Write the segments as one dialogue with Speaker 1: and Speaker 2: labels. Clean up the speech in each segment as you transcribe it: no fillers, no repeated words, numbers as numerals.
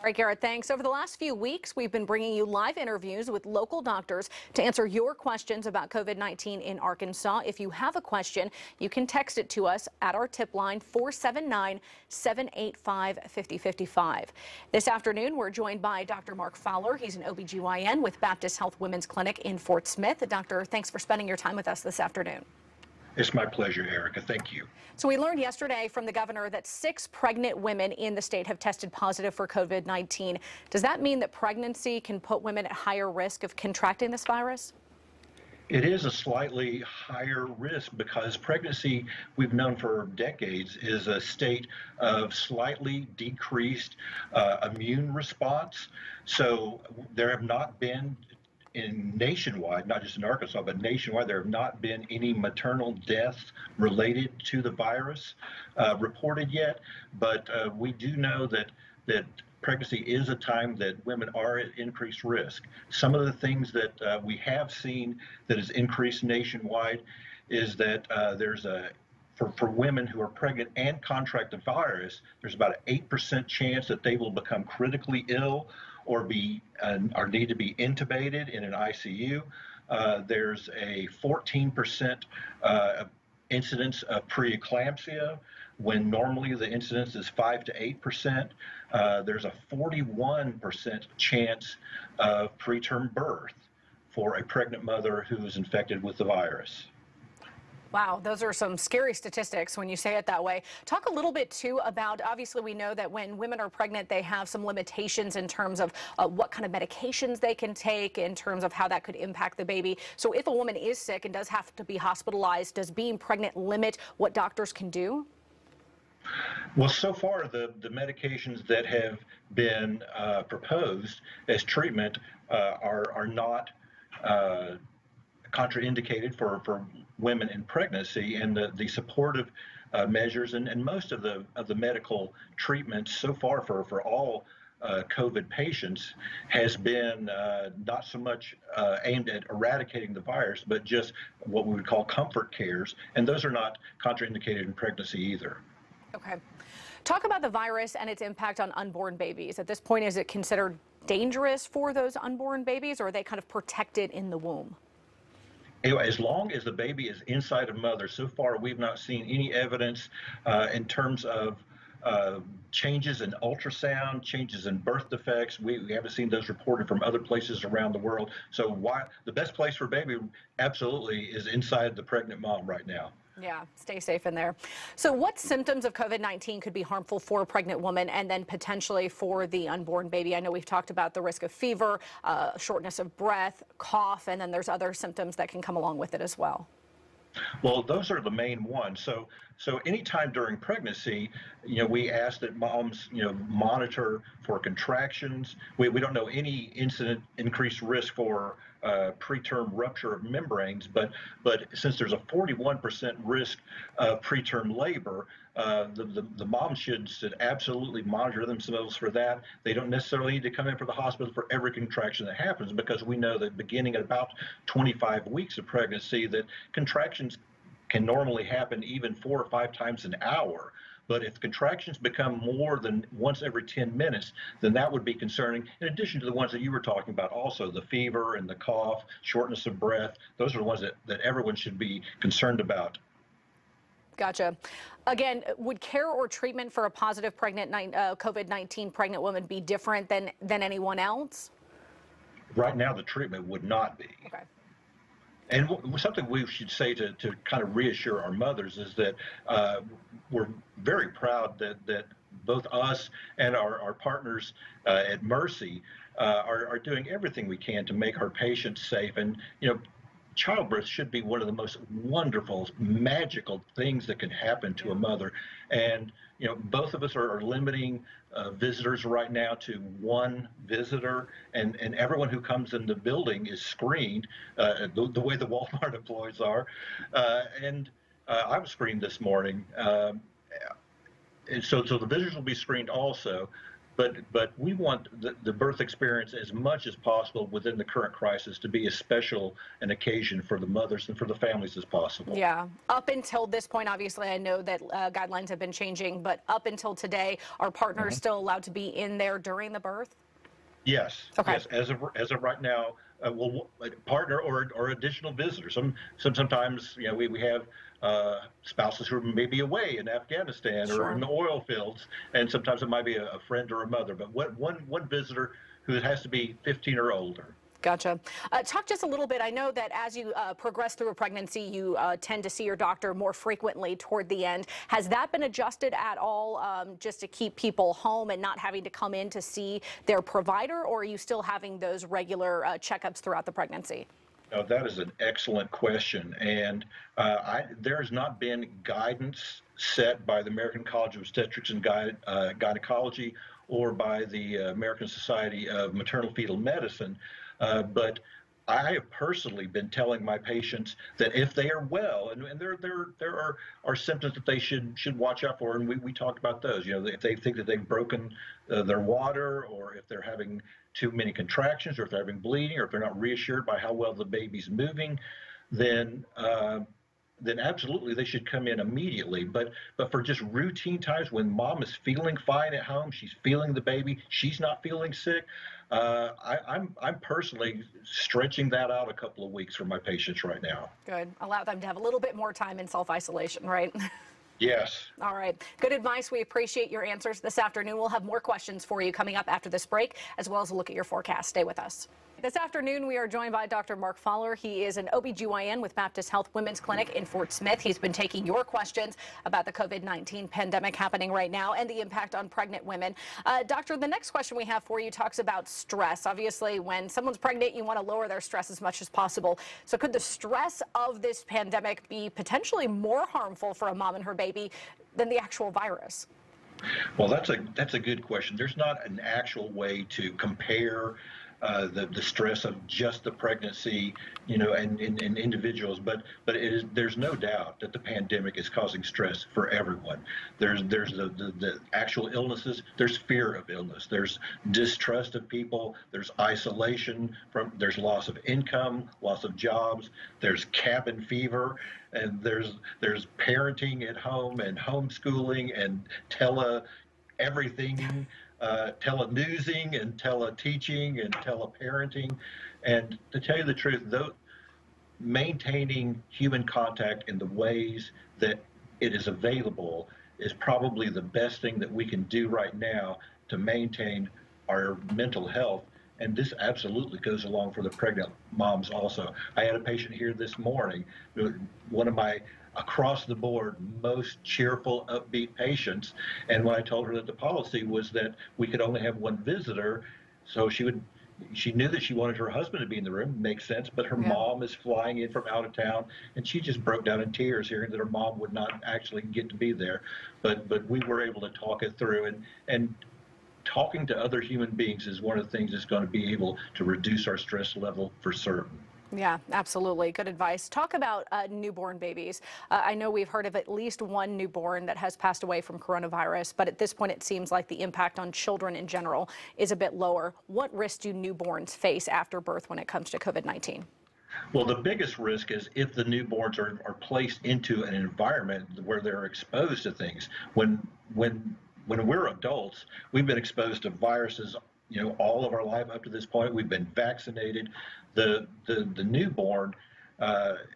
Speaker 1: All right, Garrett, thanks. Over the last few weeks, we've been bringing you live interviews with local doctors to answer your questions about COVID-19 in Arkansas. If you have a question, you can text it to us at our tip line 479-785-5055. This afternoon, we're joined by Dr. Mark Fowler. He's an OBGYN with Baptist Health Women's Clinic in Fort Smith. Doctor, thanks for spending your time with us this afternoon.
Speaker 2: It's my pleasure, Erica. Thank you.
Speaker 1: So we learned yesterday from the governor that 6 pregnant women in the state have tested positive for COVID-19. Does that mean that pregnancy can put women at higher risk of contracting this virus?
Speaker 2: It is a slightly higher risk because pregnancy, we've known for decades, is a state of slightly decreased immune response. So there have not been nationwide, not just in Arkansas, but nationwide, there have not been any maternal deaths related to the virus reported yet. But we do know that pregnancy is a time that women are at increased risk. Some of the things that we have seen that has increased nationwide is that for women who are pregnant and contract the virus, there's about an 8% chance that they will become critically ill or need to be intubated in an ICU. There's a 14% incidence of preeclampsia, when normally the incidence is 5 to 8%. There's a 41% chance of preterm birth for a pregnant mother who is infected with the virus.
Speaker 1: Wow, those are some scary statistics when you say it that way. Talk a little bit, too, about, obviously, we know that when women are pregnant, they have some limitations in terms of what kind of medications they can take, in terms of how that could impact the baby. So if a woman is sick and does have to be hospitalized, does being pregnant limit what doctors can do?
Speaker 2: Well, so far, the medications that have been proposed as treatment are not contraindicated for women in pregnancy, and the supportive measures and most of the medical treatments so far for all COVID patients has been not so much aimed at eradicating the virus, but just what we would call comfort cares, and those are not contraindicated in pregnancy either.
Speaker 1: Okay. Talk about the virus and its impact on unborn babies. At this point, is it considered dangerous for those unborn babies, or are they kind of protected in the womb?
Speaker 2: Anyway, as long as the baby is inside a mother, so far we've not seen any evidence in terms of changes in ultrasound, changes in birth defects. We haven't seen those reported from other places around the world. So the best place for a baby absolutely is inside the pregnant mom right now.
Speaker 1: Yeah, stay safe in there. So what symptoms of COVID-19 could be harmful for a pregnant woman and then potentially for the unborn baby? I know we've talked about the risk of fever, shortness of breath, cough, and then there's other symptoms that can come along with it as well.
Speaker 2: Well, those are the main ones. So anytime during pregnancy, we ask that moms, monitor for contractions. We don't know any increased risk for preterm rupture of membranes, but since there's a 41% risk of preterm labor, the mom should absolutely monitor themselves for that. They don't necessarily need to come in for the hospital for every contraction that happens, because we know that beginning at about 25 weeks of pregnancy, that contractions can normally happen even 4 or 5 times an hour. But if contractions become more than once every 10 minutes, then that would be concerning, in addition to the ones that you were talking about also, the fever and the cough, shortness of breath. Those are the ones that everyone should be concerned about.
Speaker 1: Gotcha. Again, would care or treatment for a positive COVID-19 pregnant woman be different than anyone else?
Speaker 2: Right now, the treatment would not be.
Speaker 1: Okay.
Speaker 2: And something we should say to kind of reassure our mothers is that we're very proud that both us and our partners at Mercy are doing everything we can to make our patients safe. And, childbirth should be one of the most wonderful, magical things that can happen to a mother. And, both of us are limiting visitors right now to 1 visitor, and everyone who comes in the building is screened the way the Walmart employees are. And I was screened this morning. And so the visitors will be screened also. but we want the birth experience as much as possible within the current crisis to be as special an occasion for the mothers and for the families as possible.
Speaker 1: Yeah. Up until this point, obviously, I know that guidelines have been changing, but up until today, are partners
Speaker 2: Mhm.
Speaker 1: still allowed to be in there during the birth?
Speaker 2: Yes,
Speaker 1: Okay.
Speaker 2: yes. As of right now, well, a partner or additional visitors. Sometimes we have spouses who may be away in Afghanistan or in
Speaker 1: Sure.
Speaker 2: the oil fields, and sometimes it might be a friend or a mother. But one visitor who has to be 15 or older.
Speaker 1: Gotcha. Talk just a little bit. I know that as you progress through a pregnancy, you tend to see your doctor more frequently toward the end. Has that been adjusted at all just to keep people home and not having to come in to see their provider, or are you still having those regular checkups throughout the pregnancy?
Speaker 2: No, that is an excellent question, and there has not been guidance set by the American College of Obstetrics and Gynecology or by the American Society of Maternal Fetal Medicine, but I have personally been telling my patients that if they are well, and there are symptoms that they should watch out for, and we talked about those. If they think that they've broken their water, or if they're having too many contractions, or if they're having bleeding, or if they're not reassured by how well the baby's moving, then then absolutely they should come in immediately. But for just routine times when mom is feeling fine at home, she's feeling the baby, she's not feeling sick. I'm personally stretching that out a couple of weeks for my patients right now.
Speaker 1: Good. Allow them to have a little bit more time in self-isolation, right?
Speaker 2: Yes.
Speaker 1: All right. Good advice. We appreciate your answers this afternoon. We'll have more questions for you coming up after this break, as well as a look at your forecast. Stay with us. This afternoon, we are joined by Dr. Mark Fowler. He is an OBGYN with Baptist Health Women's Clinic in Fort Smith. He's been taking your questions about the COVID-19 pandemic happening right now and the impact on pregnant women. Doctor, the next question we have for you talks about stress. Obviously, when someone's pregnant, you want to lower their stress as much as possible. So could the stress of this pandemic be potentially more harmful for a mom and her baby than the actual virus?
Speaker 2: Well, that's a good question. There's not an actual way to compare the stress of just the pregnancy, and individuals, but there's no doubt that the pandemic is causing stress for everyone. There's the actual illnesses. There's fear of illness. There's distrust of people. There's isolation there's loss of income, loss of jobs. There's cabin fever, and there's parenting at home and homeschooling and everything, telenewsing and teleteaching and teleparenting. And to tell you the truth, though, maintaining human contact in the ways that it is available is probably the best thing that we can do right now to maintain our mental health. And this absolutely goes along for the pregnant moms also. I had a patient here this morning, one of my across the board most cheerful, upbeat patients. And when I told her that the policy was that we could only have one visitor, so she knew that she wanted her husband to be in the room, makes sense, but her mom is flying in from out of town, and she just broke down in tears hearing that her mom would not actually get to be there. But we were able to talk it through, and talking to other human beings is one of the things that's going to be able to reduce our stress level for certain.
Speaker 1: Yeah, absolutely. Good advice. Talk about newborn babies. I know we've heard of at least one newborn that has passed away from coronavirus, but at this point it seems like the impact on children in general is a bit lower. What risks do newborns face after birth when it comes to COVID-19?
Speaker 2: Well, the biggest risk is if the newborns are placed into an environment where they're exposed to things. When we're adults, we've been exposed to viruses, all of our life up to this point. We've been vaccinated. The newborn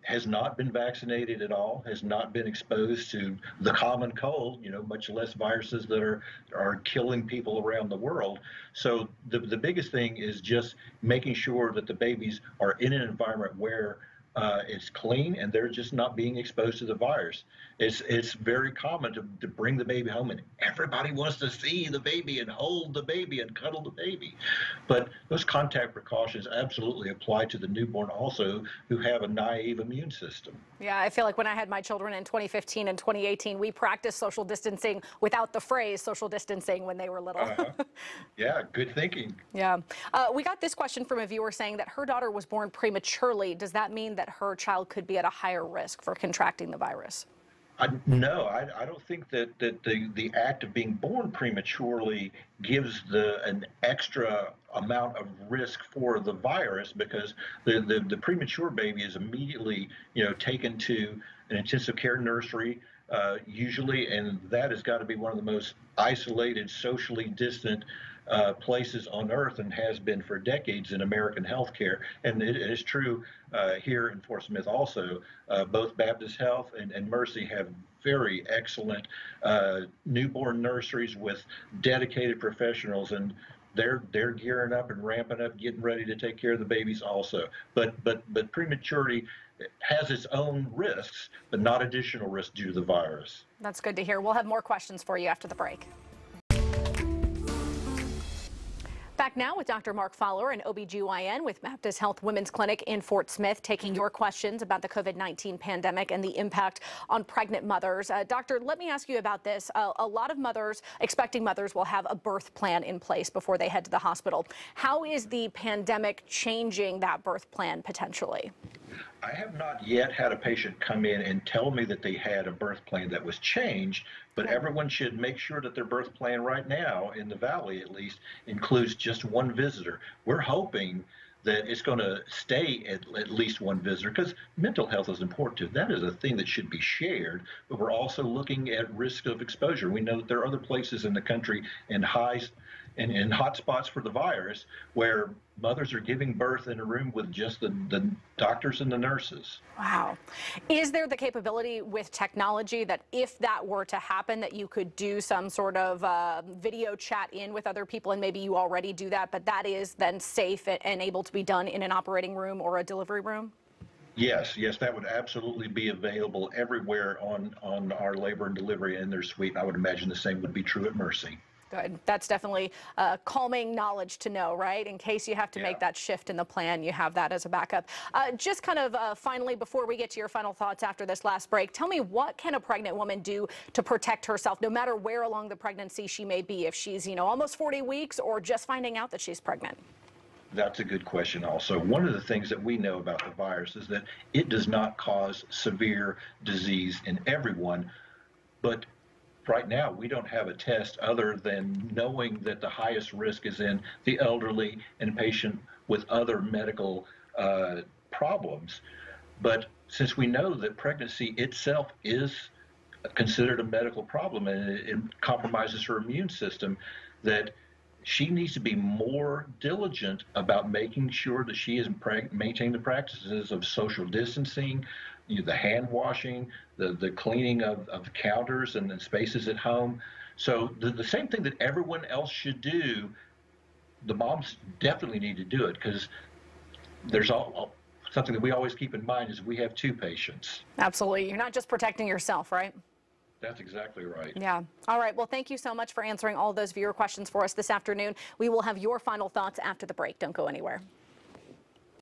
Speaker 2: has not been vaccinated at all, has not been exposed to the common cold, much less viruses that are killing people around the world. So the biggest thing is just making sure that the babies are in an environment where it's clean and they're just not being exposed to the virus. It's very common to bring the baby home and everybody wants to see the baby and hold the baby and cuddle the baby. But those contact precautions absolutely apply to the newborn also, who have a naive immune system.
Speaker 1: Yeah, I feel like when I had my children in 2015 and 2018, we practiced social distancing without the phrase social distancing when they were little.
Speaker 2: Yeah, good thinking.
Speaker 1: Yeah. We got this question from a viewer saying that her daughter was born prematurely. Does that mean that her child could be at a higher risk for contracting the virus?
Speaker 2: No, I don't think that the act of being born prematurely gives an extra amount of risk for the virus because the premature baby is immediately taken to an intensive care nursery usually, and that has got to be one of the most isolated, socially distant places on earth and has been for decades in American healthcare. And it is true here in Fort Smith also. Both Baptist Health and Mercy have very excellent newborn nurseries with dedicated professionals, and they're gearing up and ramping up, getting ready to take care of the babies also. But prematurity has its own risks, but not additional risks due to the virus.
Speaker 1: That's good to hear. We'll have more questions for you after the break. Back now with Dr. Mark Fowler, an OBGYN with Baptist Health Women's Clinic in Fort Smith, taking your questions about the COVID-19 pandemic and the impact on pregnant mothers. Doctor, let me ask you about this. A lot of mothers, expecting mothers, will have a birth plan in place before they head to the hospital. How is the pandemic changing that birth plan potentially?
Speaker 2: I have not yet had a patient come in and tell me that they had a birth plan that was changed, but everyone should make sure that their birth plan right now, in the Valley at least, includes just one visitor. We're hoping that it's going to stay at least one visitor because mental health is important too. That is a thing that should be shared, but we're also looking at risk of exposure. We know that there are other places in the country and hot spots for the virus where mothers are giving birth in a room with just the doctors and the nurses.
Speaker 1: Wow. Is there the capability with technology that if that were to happen, that you could do some sort of video chat in with other people, and maybe you already do that, but that is then safe and able to be done in an operating room or a delivery room?
Speaker 2: Yes, that would absolutely be available everywhere on our labor and delivery in their suite. I would imagine the same would be true at Mercy.
Speaker 1: Good. That's definitely calming knowledge to know, right? In case you have to make that shift in the plan, you have that as a backup. Just kind of finally, before we get to your final thoughts after this last break, tell me, what can a pregnant woman do to protect herself, no matter where along the pregnancy she may be, if she's, almost 40 weeks or just finding out that she's pregnant?
Speaker 2: That's a good question also. One of the things that we know about the virus is that it does not cause severe disease in everyone, but right now, we don't have a test other than knowing that the highest risk is in the elderly and patient with other medical problems. But since we know that pregnancy itself is considered a medical problem and it compromises her immune system, that she needs to be more diligent about making sure that she is maintaining the practices of social distancing, the hand washing, the cleaning of counters and spaces at home. So the same thing that everyone else should do, the moms definitely need to do it, because there's something that we always keep in mind is we have two patients.
Speaker 1: Absolutely. You're not just protecting yourself, right?
Speaker 2: That's exactly right.
Speaker 1: Yeah. All right. Well, thank you so much for answering all those viewer questions for us this afternoon. We will have your final thoughts after the break. Don't go anywhere.